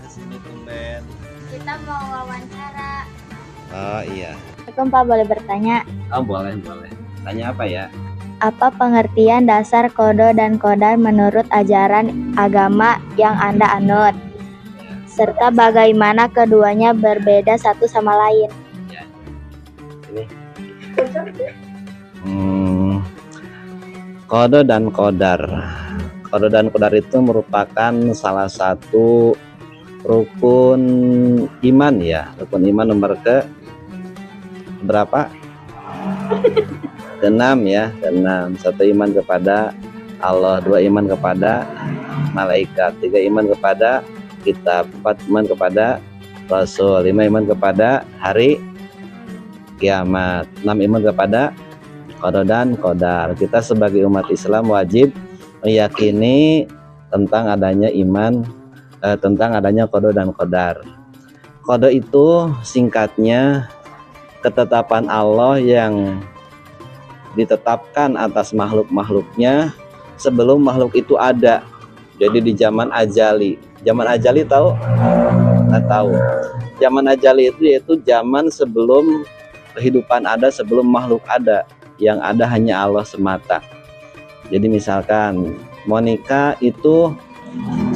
kesini tumben? Kita mau wawancara. Oh iya. Assalamualaikum Pak, boleh bertanya? Oh boleh. Tanya apa ya? Apa pengertian dasar kodo dan kodar menurut ajaran agama yang Anda anut? Serta bagaimana keduanya berbeda satu sama lain? Ya. Ini. Kodo dan kodar. Kodo dan kodar itu merupakan salah satu rukun iman ya. Rukun iman nomor ke berapa? Keenam ya. Keenam. Satu, iman kepada Allah. Dua, iman kepada malaikat. Tiga, iman kepada kitab. Empat, iman kepada Rasul. Lima, iman kepada hari kiamat. Enam, iman kepada kodo dan kodar. Kita sebagai umat Islam wajib meyakini tentang adanya iman, tentang adanya kodo dan kodar. Kodo itu singkatnya ketetapan Allah yang ditetapkan atas makhluk-makhluknya sebelum makhluk itu ada. Jadi di zaman ajali. Zaman ajali tahu? Nggak tahu. Zaman ajali itu yaitu zaman sebelum kehidupan ada, sebelum makhluk ada. Yang ada hanya Allah semata. Jadi misalkan Monica itu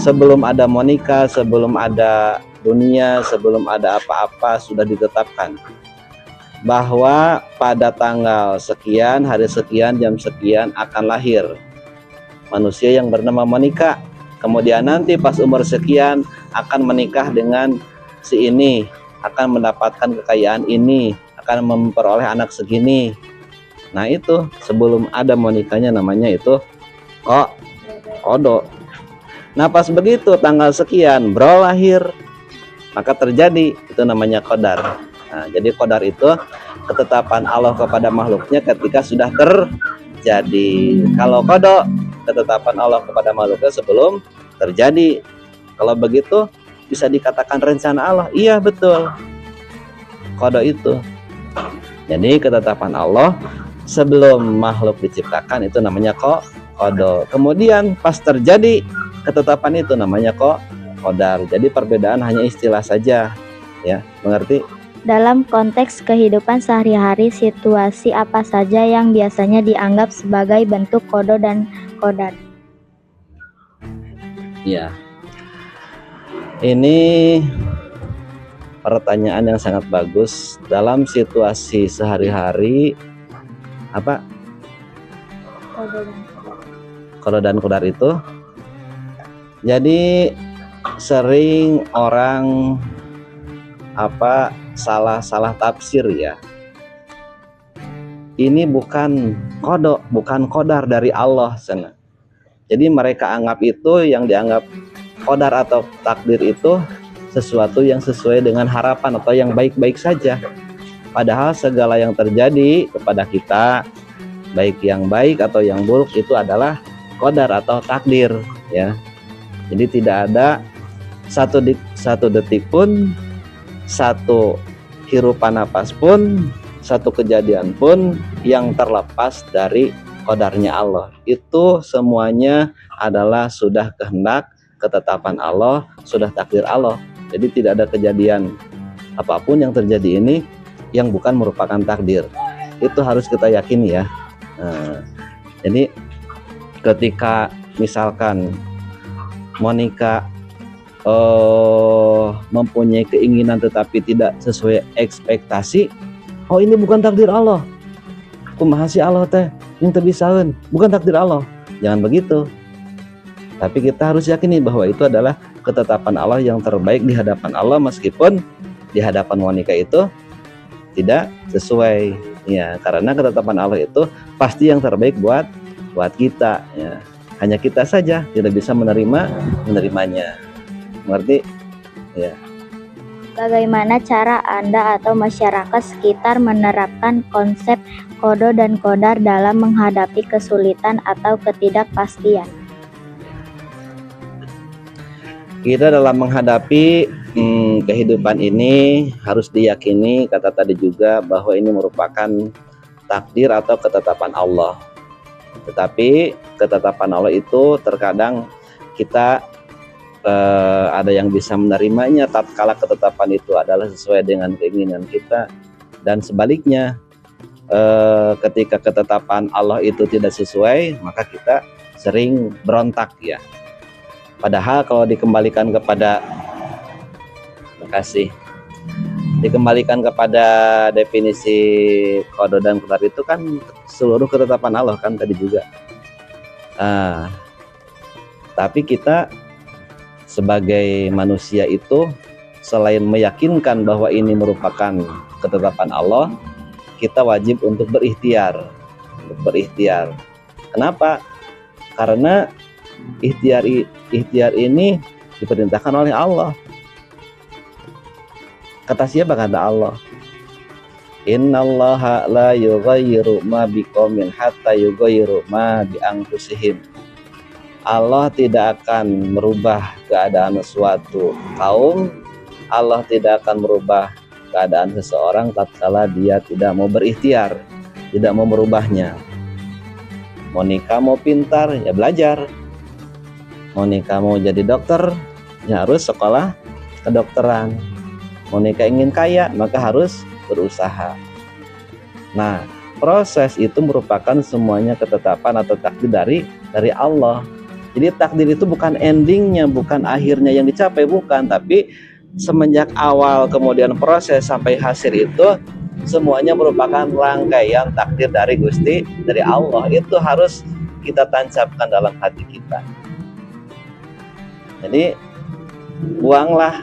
sebelum ada Monica, sebelum ada dunia, sebelum ada apa-apa sudah ditetapkan bahwa pada tanggal sekian, hari sekian, jam sekian akan lahir manusia yang bernama Monica. Kemudian nanti pas umur sekian akan menikah dengan si ini, akan mendapatkan kekayaan ini, akan memperoleh anak segini. Nah itu sebelum ada Monikanya namanya itu kodo. Nah pas begitu tanggal sekian bro lahir, maka terjadi itu namanya kodar. Nah, jadi kodar itu ketetapan Allah kepada makhluknya ketika sudah terjadi. Kalau kodo, ketetapan Allah kepada makhluknya sebelum terjadi. Kalau begitu bisa dikatakan rencana Allah. Iya betul. Kodo itu. Jadi ketetapan Allah sebelum makhluk diciptakan itu namanya kodo. Kemudian pas terjadi ketetapan itu namanya kodar. Jadi perbedaan hanya istilah saja. Ya, mengerti? Dalam konteks kehidupan sehari-hari, situasi apa saja yang biasanya dianggap sebagai bentuk kodo dan kodar? Ya, ini pertanyaan yang sangat bagus. Dalam situasi sehari-hari, apa kodo dan kodar itu? Jadi sering orang salah tafsir ya. Ini bukan kodo, bukan kodar dari Allah sana. Jadi mereka anggap itu yang dianggap kodar atau takdir itu sesuatu yang sesuai dengan harapan atau yang baik-baik saja. Padahal segala yang terjadi kepada kita, baik yang baik atau yang buruk itu adalah kodar atau takdir ya. Jadi tidak ada satu detik pun, satu hirupan napas pun, satu kejadian pun yang terlepas dari kodarnya Allah. Itu semuanya adalah sudah kehendak, ketetapan Allah, sudah takdir Allah. Jadi tidak ada kejadian apapun yang terjadi ini yang bukan merupakan takdir. Itu harus kita yakini ya. Nah, jadi ketika misalkan Monica mempunyai keinginan tetapi tidak sesuai ekspektasi, oh ini bukan takdir Allah. Kumaha si Allah teh yang terbisaun, bukan takdir Allah. Jangan begitu. Tapi kita harus yakini bahwa itu adalah ketetapan Allah yang terbaik di hadapan Allah, meskipun di hadapan Monica itu tidak sesuai ya, karena ketetapan Allah itu pasti yang terbaik buat kita ya. Hanya kita saja tidak bisa menerimanya. Mengerti? Ya. Bagaimana cara Anda atau masyarakat sekitar menerapkan konsep kodo dan kodar dalam menghadapi kesulitan atau ketidakpastian? Kita dalam menghadapi kehidupan ini harus diyakini, kata tadi juga, bahwa ini merupakan takdir atau ketetapan Allah. Tetapi ketetapan Allah itu terkadang kita ada yang bisa menerimanya tatkala ketetapan itu adalah sesuai dengan keinginan kita, dan sebaliknya ketika ketetapan Allah itu tidak sesuai, maka kita sering berontak ya. Padahal kalau dikembalikan kepada dikembalikan kepada definisi qada dan qadar itu kan seluruh ketetapan Allah kan tadi juga. Tapi kita sebagai manusia itu selain meyakinkan bahwa ini merupakan ketetapan Allah, kita wajib untuk berikhtiar. Kenapa? Karena ikhtiar ini diperintahkan oleh Allah. Kata siapa? Kata Allah. Innallaha la yughayyiru ma biqaumin hatta yughayyiru ma bi anfusihim. Allah tidak akan merubah keadaan suatu kaum, Allah tidak akan merubah keadaan seseorang tatkala dia tidak mau berikhtiar, tidak mau merubahnya. Mau nikah, mau pintar, ya belajar. Mau nikah, mau jadi dokter, ya harus sekolah kedokteran. Mau nikah ingin kaya, maka harus berusaha. Nah, proses itu merupakan semuanya ketetapan atau takdir dari Allah. Jadi takdir itu bukan endingnya, bukan akhirnya yang dicapai, bukan. Tapi semenjak awal kemudian proses sampai hasil itu semuanya merupakan rangkaian takdir dari Gusti, dari Allah. Itu harus kita tancapkan dalam hati kita. Jadi buanglah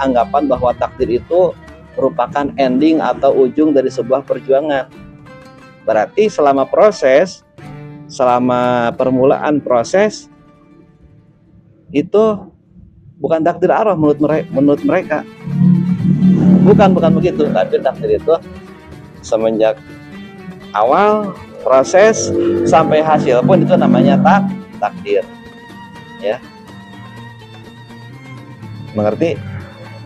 anggapan bahwa takdir itu merupakan ending atau ujung dari sebuah perjuangan. Berarti selama permulaan proses itu bukan takdir Allah menurut mereka. Bukan begitu. Tapi takdir itu semenjak awal proses sampai hasil pun itu namanya takdir. Ya. Mengerti?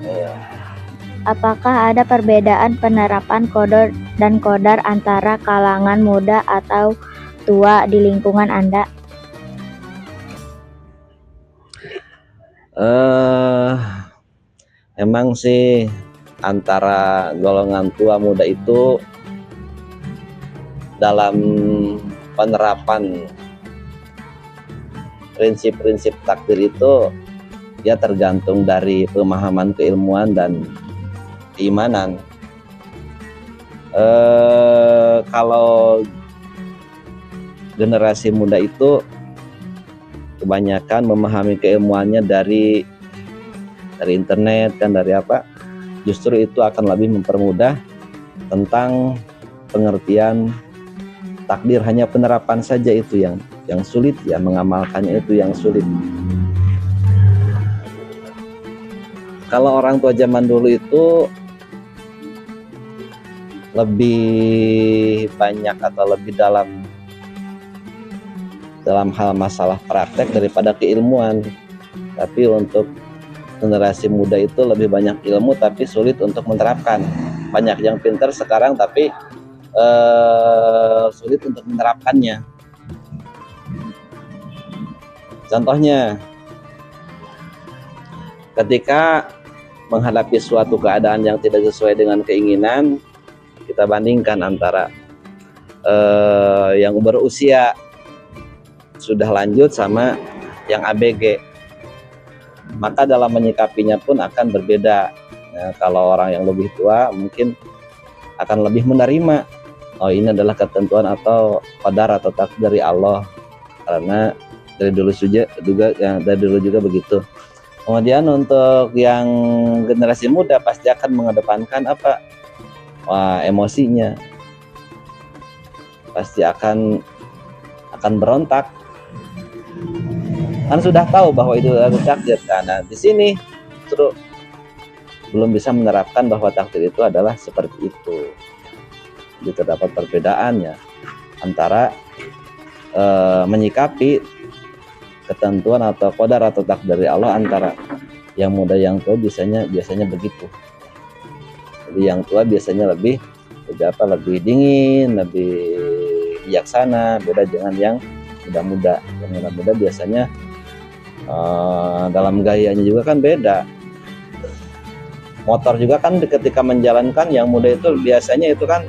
Ya. Apakah ada perbedaan penerapan qada dan qadar antara kalangan muda atau tua di lingkungan Anda? Emang sih antara golongan tua muda itu dalam penerapan prinsip-prinsip takdir itu dia tergantung dari pemahaman keilmuan dan keimanan. Kalau generasi muda itu kebanyakan memahami keilmuannya dari internet kan, dari apa? Justru itu akan lebih mempermudah tentang pengertian takdir. Hanya penerapan saja itu yang sulit ya, mengamalkannya itu yang sulit. Kalau orang tua zaman dulu itu lebih banyak atau lebih dalam hal masalah praktek daripada keilmuan. Tapi untuk generasi muda itu lebih banyak ilmu tapi sulit untuk menerapkan. Banyak yang pintar sekarang tapi sulit untuk menerapkannya. Contohnya, ketika menghadapi suatu keadaan yang tidak sesuai dengan keinginan, kita bandingkan antara yang berusia sudah lanjut sama yang ABG, maka dalam menyikapinya pun akan berbeda. Nah, kalau orang yang lebih tua mungkin akan lebih menerima, oh ini adalah ketentuan atau qadar atau takdir dari Allah, karena dari dulu juga begitu. Kemudian untuk yang generasi muda pasti akan mengedepankan apa? Emosinya. Pasti akan berontak. Kan sudah tahu bahwa itu adalah takdir. Karena di sini justru belum bisa menerapkan bahwa takdir itu adalah seperti itu. Jadi terdapat perbedaannya antara menyikapi ketentuan atau qadar atau takdir dari Allah antara yang muda yang tua biasanya begitu. Jadi yang tua biasanya lebih dingin, lebih bijaksana, beda dengan yang muda-muda. Yang muda-muda biasanya dalam gayanya juga kan beda. Motor juga kan ketika menjalankan yang muda itu biasanya itu kan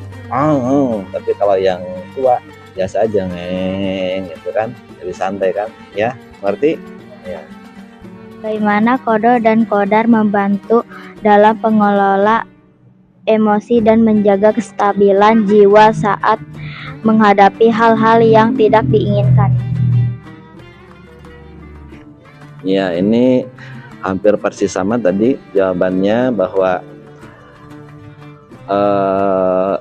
tapi kalau yang tua biasa aja gitu kan, lebih santai kan, ya ngerti ya. Bagaimana Kodo dan Kodar membantu dalam pengelola emosi dan menjaga kestabilan jiwa saat menghadapi hal-hal yang tidak diinginkan? Ya, ini hampir persis sama tadi jawabannya, bahwa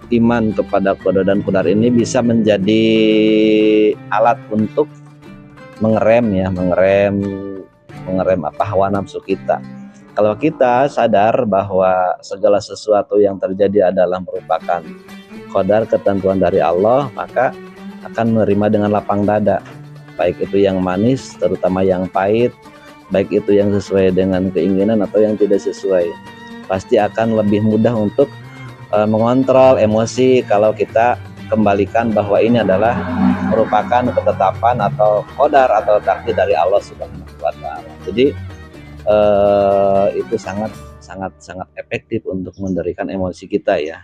iman kepada Kodo dan Kodar ini bisa menjadi alat untuk mengerem hawa nafsu kita. Kalau kita sadar bahwa segala sesuatu yang terjadi adalah merupakan qadar, ketentuan dari Allah, maka akan menerima dengan lapang dada, baik itu yang manis, terutama yang pahit, baik itu yang sesuai dengan keinginan atau yang tidak sesuai. Pasti akan lebih mudah untuk mengontrol emosi kalau kita kembalikan bahwa ini adalah merupakan ketetapan atau qadar atau takdir dari Allah Subhanahu wa Ta'ala. Jadi itu sangat efektif untuk mengendalikan emosi kita, ya.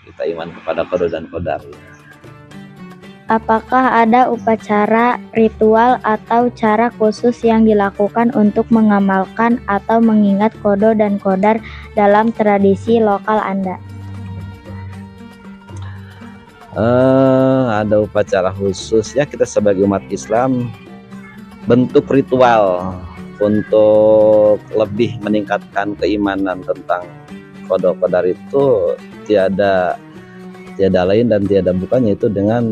Kita iman kepada qada dan qadar. Apakah ada upacara, ritual, atau cara khusus yang dilakukan untuk mengamalkan atau mengingat Kodo dan Kodar dalam tradisi lokal Anda? Ada upacara khusus, ya. Kita sebagai umat Islam bentuk ritual untuk lebih meningkatkan keimanan tentang Kodo Kodar itu tiada lain dan tiada bukan, yaitu dengan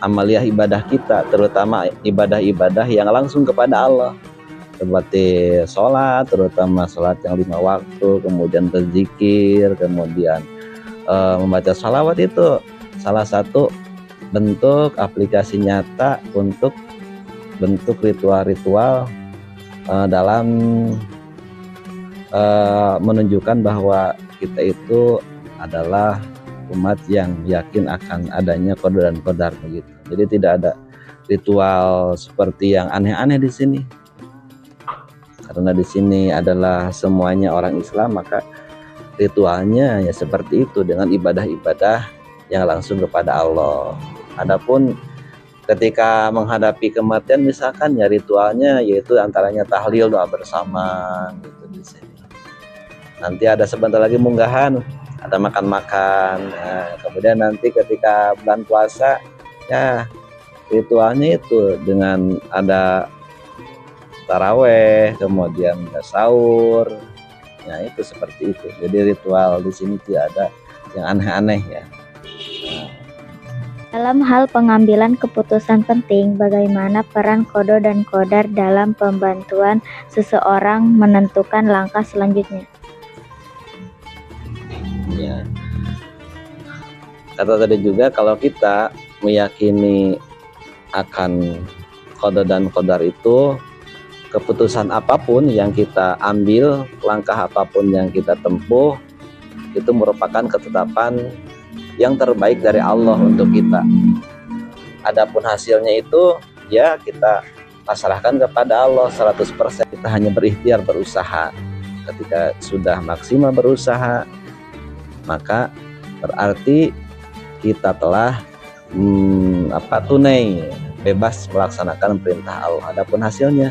amaliyah ibadah kita, terutama ibadah-ibadah yang langsung kepada Allah, seperti sholat, terutama sholat yang 5 waktu, kemudian berzikir, kemudian membaca shalawat. Itu salah satu bentuk aplikasi nyata untuk bentuk ritual-ritual dalam menunjukkan bahwa kita itu adalah umat yang yakin akan adanya qada dan qadar, begitu. Jadi tidak ada ritual seperti yang aneh-aneh di sini. Karena di sini adalah semuanya orang Islam, maka ritualnya ya seperti itu, dengan ibadah-ibadah yang langsung kepada Allah. Adapun ketika menghadapi kematian misalkan, ya ritualnya yaitu antaranya tahlil, doa bersama gitu di sini. Nanti ada sebentar lagi munggahan, ada makan-makan. Nah, kemudian nanti ketika bulan puasa, ya ritualnya itu dengan ada taraweh, kemudian ada sahur. Ya itu seperti itu. Jadi ritual di sini tidak ada yang aneh-aneh, ya. Dalam hal pengambilan keputusan penting, bagaimana peran Kodo dan Kodar dalam pembantuan seseorang menentukan langkah selanjutnya? Ya. Kata tadi juga, kalau kita meyakini akan qada dan qadar itu, keputusan apapun yang kita ambil, langkah apapun yang kita tempuh, itu merupakan ketetapan yang terbaik dari Allah untuk kita. Adapun hasilnya itu, ya kita pasrahkan kepada Allah 100%. Kita hanya berikhtiar, berusaha. Ketika sudah maksimal berusaha, maka berarti kita telah tunai, bebas melaksanakan perintah Allah. Adapun hasilnya,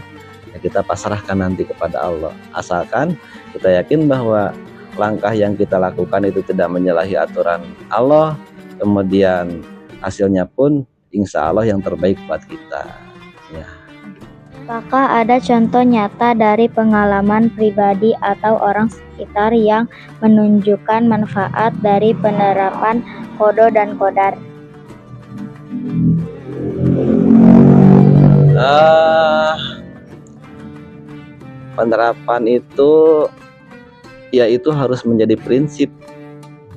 ya kita pasrahkan nanti kepada Allah. Asalkan kita yakin bahwa langkah yang kita lakukan itu tidak menyalahi aturan Allah, kemudian hasilnya pun insya Allah yang terbaik buat kita, ya. Apakah ada contoh nyata dari pengalaman pribadi atau orang sekitar yang menunjukkan manfaat dari penerapan Kodo dan Kodar? Penerapan itu, ya itu harus menjadi prinsip.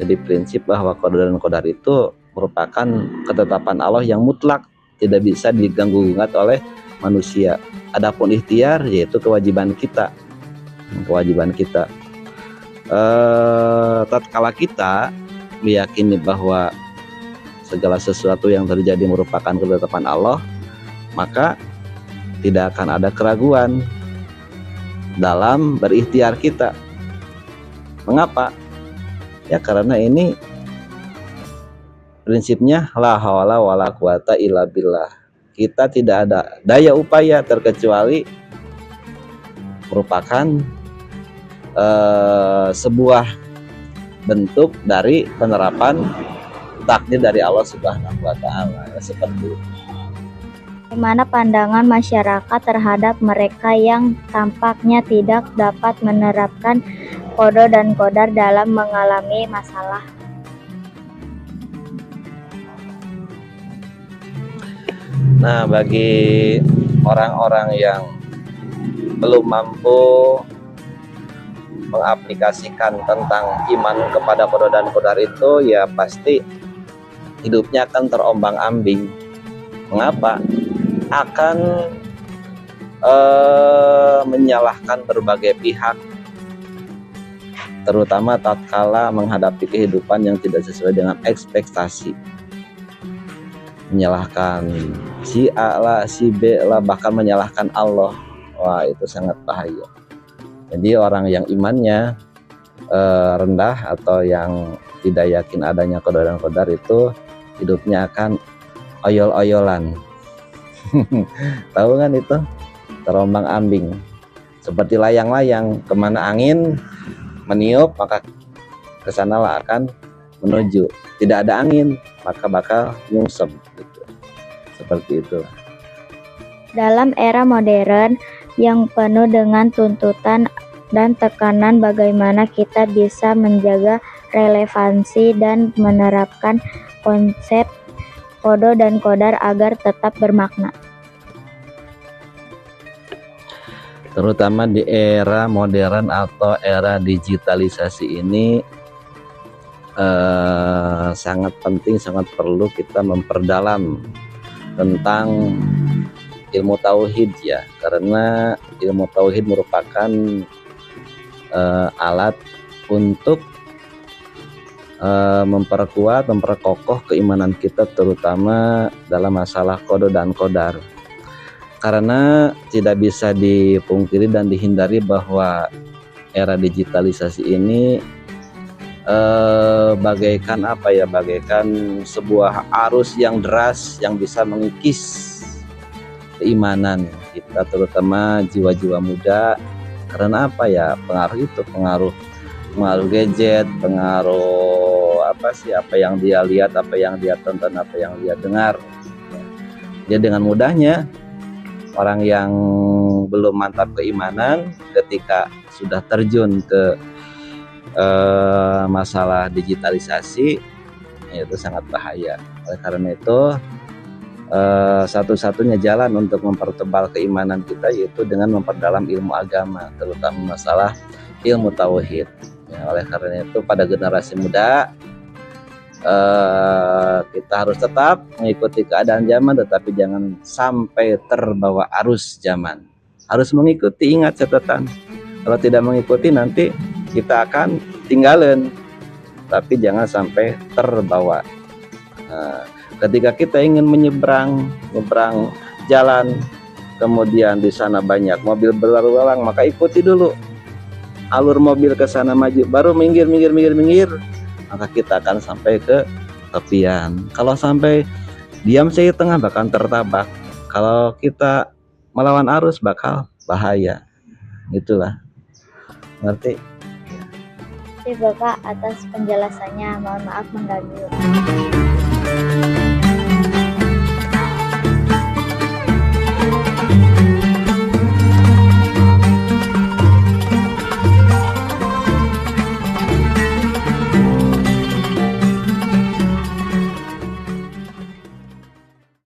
Jadi prinsip bahwa qada dan qadar itu merupakan ketetapan Allah yang mutlak, tidak bisa diganggu-gugat oleh manusia. Adapun ikhtiar, yaitu kewajiban kita. Tatkala kita meyakini bahwa segala sesuatu yang terjadi merupakan ketetapan Allah, maka tidak akan ada keraguan dalam berikhtiar kita. Mengapa? Ya karena ini prinsipnya la haula wala quwata illa billah. Kita tidak ada daya upaya terkecuali merupakan sebuah bentuk dari penerapan takdir dari Allah Subhanahu wa taala. Seperti itu. Bagaimana pandangan masyarakat terhadap mereka yang tampaknya tidak dapat menerapkan qada dan qadar dalam mengalami masalah? Nah, bagi orang-orang yang belum mampu mengaplikasikan tentang iman kepada qada dan qadar itu, ya pasti hidupnya akan terombang-ambing. Mengapa? Akan menyalahkan berbagai pihak, terutama tatkala menghadapi kehidupan yang tidak sesuai dengan ekspektasi. Menyalahkan si A lah, si B lah, bahkan menyalahkan Allah. Wah, itu sangat bahaya. Jadi orang yang imannya rendah atau yang tidak yakin adanya qada dan qadar itu hidupnya akan oyol-oyolan. Tahu kan itu? Terombang-ambing. Seperti layang-layang, kemana angin meniup maka kesanalah akan menuju. Tidak ada angin maka bakal nyungsep gitu. Seperti itu. Dalam era modern yang penuh dengan tuntutan dan tekanan, bagaimana kita bisa menjaga relevansi dan menerapkan konsep qada dan qadar agar tetap bermakna? Terutama di era modern atau era digitalisasi ini sangat penting, sangat perlu kita memperdalam tentang ilmu tauhid ya, karena ilmu tauhid merupakan alat untuk memperkuat, memperkokoh keimanan kita, terutama dalam masalah qada dan qadar. Karena tidak bisa dipungkiri dan dihindari bahwa era digitalisasi ini bagaikan apa ya, bagaikan sebuah arus yang deras yang bisa mengikis keimanan kita, terutama jiwa-jiwa muda. Karena apa ya, pengaruh itu, pengaruh gadget, pengaruh apa yang dia lihat, apa yang dia tonton, apa yang dia dengar. Jadi dengan mudahnya orang yang belum mantap keimanan ketika sudah terjun ke masalah digitalisasi itu sangat bahaya. Oleh karena itu satu-satunya jalan untuk mempertebal keimanan kita yaitu dengan memperdalam ilmu agama, terutama masalah ilmu tauhid ya. Oleh karena itu pada generasi muda kita harus tetap mengikuti keadaan zaman, tetapi jangan sampai terbawa arus zaman. Harus mengikuti, ingat catatan, kalau tidak mengikuti nanti kita akan tinggalin, tapi jangan sampai terbawa. Ketika kita ingin menyeberang jalan, kemudian di sana banyak mobil berlalu lalang, maka ikuti dulu alur mobil ke sana maju, baru minggir, maka kita akan sampai ke tepian. Kalau sampai diam saja di tengah bakal tertabak. Kalau kita melawan arus bakal bahaya. Itulah. Ngerti? Terima kasih Bapak atas penjelasannya. Mohon maaf mengganggu.